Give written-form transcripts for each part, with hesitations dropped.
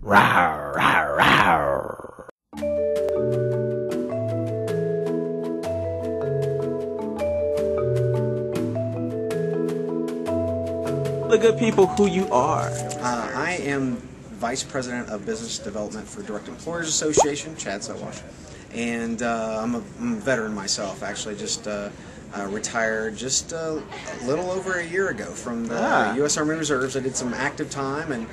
Rawr, rawr, rawr. The good people who you are. I am Vice President of Business Development for Direct Employers Association, Chad Sowash. And I'm a veteran myself, actually just retired just a little over a year ago from the U.S. Army Reserves. I did some active time and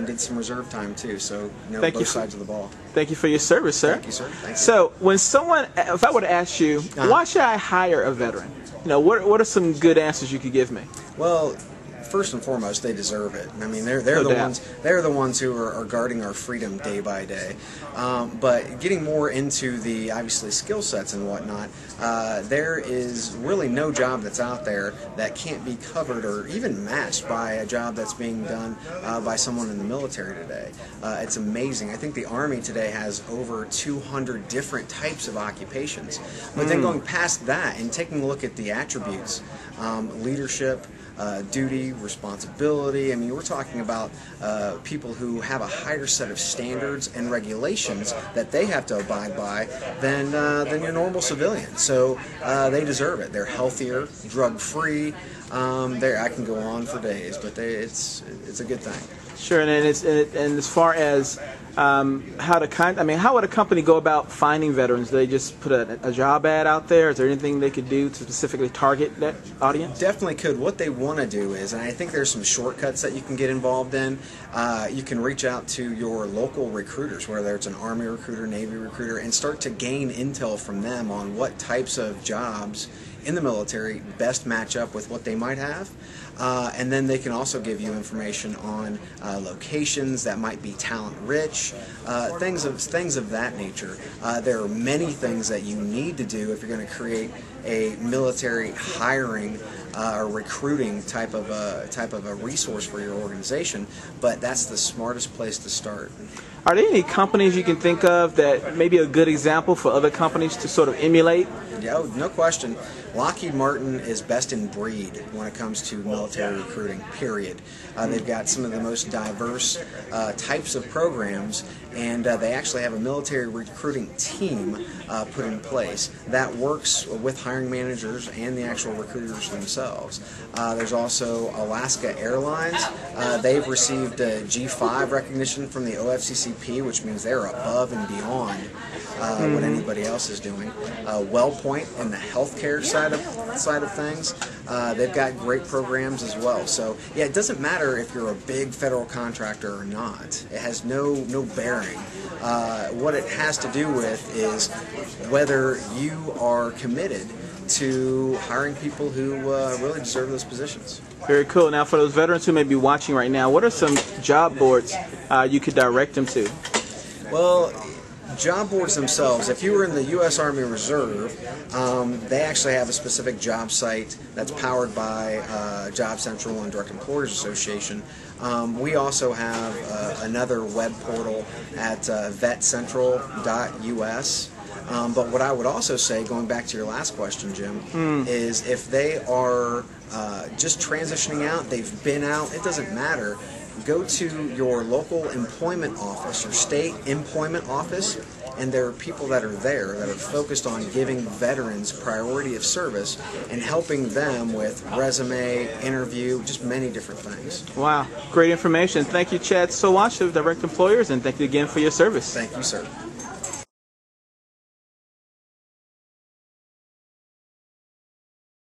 did some reserve time too, so both sides of the ball. Thank you for your service, sir. Thank you, sir. Thank you. So if I were to ask you, why should I hire a veteran? What are some good answers you could give me? Well, first and foremost, they deserve it. I mean, they're the ones who are guarding our freedom day by day. But getting more into the obviously skill sets and whatnot, there is really no job that's out there that can't be covered or even matched by a job that's being done by someone in the military today. It's amazing. I think the Army today has over 200 different types of occupations. But then going past that and taking a look at the attributes, leadership, duty, responsibility. I mean, we're talking about people who have a higher set of standards and regulations that they have to abide by than your normal civilian. So they deserve it. They're healthier, drug-free. I can go on for days, but it's a good thing. Sure, and as far as how would a company go about finding veterans? Do they just put a job ad out there? Is there anything they could do to specifically target that audience? Definitely could. What they want to do is, and I think there's some shortcuts that you can get involved in. You can reach out to your local recruiters, whether it's an Army recruiter, Navy recruiter, and start to gain intel from them on what types of jobs in the military best match up with what they might have. And then they can also give you information on locations that might be talent-rich, things of that nature. There are many things that you need to do if you're going to create a military hiring or recruiting type of a resource for your organization, but that's the smartest place to start. Are there any companies you can think of that may be a good example for other companies to sort of emulate? Yeah, no question. Lockheed Martin is best in breed when it comes to military recruiting, period. They've got some of the most diverse types of programs, and they actually have a military recruiting team put in place that works with hiring managers and the actual recruiters themselves. There's also Alaska Airlines. They've received G5 recognition from the OFCCP, which means they're above and beyond what anybody else is doing. WellPoint in the healthcare side of things, they've got great programs as well. So yeah, it doesn't matter if you're a big federal contractor or not. It has no bearing. What it has to do with is whether you are committed to hiring people who really deserve those positions. Very cool. Now, for those veterans who may be watching right now, what are some job boards you could direct them to? Well, job boards themselves, if you were in the U.S. Army Reserve, they actually have a specific job site that's powered by Job Central and Direct Employers Association. We also have another web portal at vetcentral.us. But what I would also say, going back to your last question, Jim, is if they are just transitioning out, they've been out, it doesn't matter. Go to your local employment office, your state employment office, and there are people that are there that are focused on giving veterans priority of service and helping them with resume, interview, just many different things. Wow, great information. Thank you, Chad Sowash of Direct Employers, and thank you again for your service. Thank you, sir.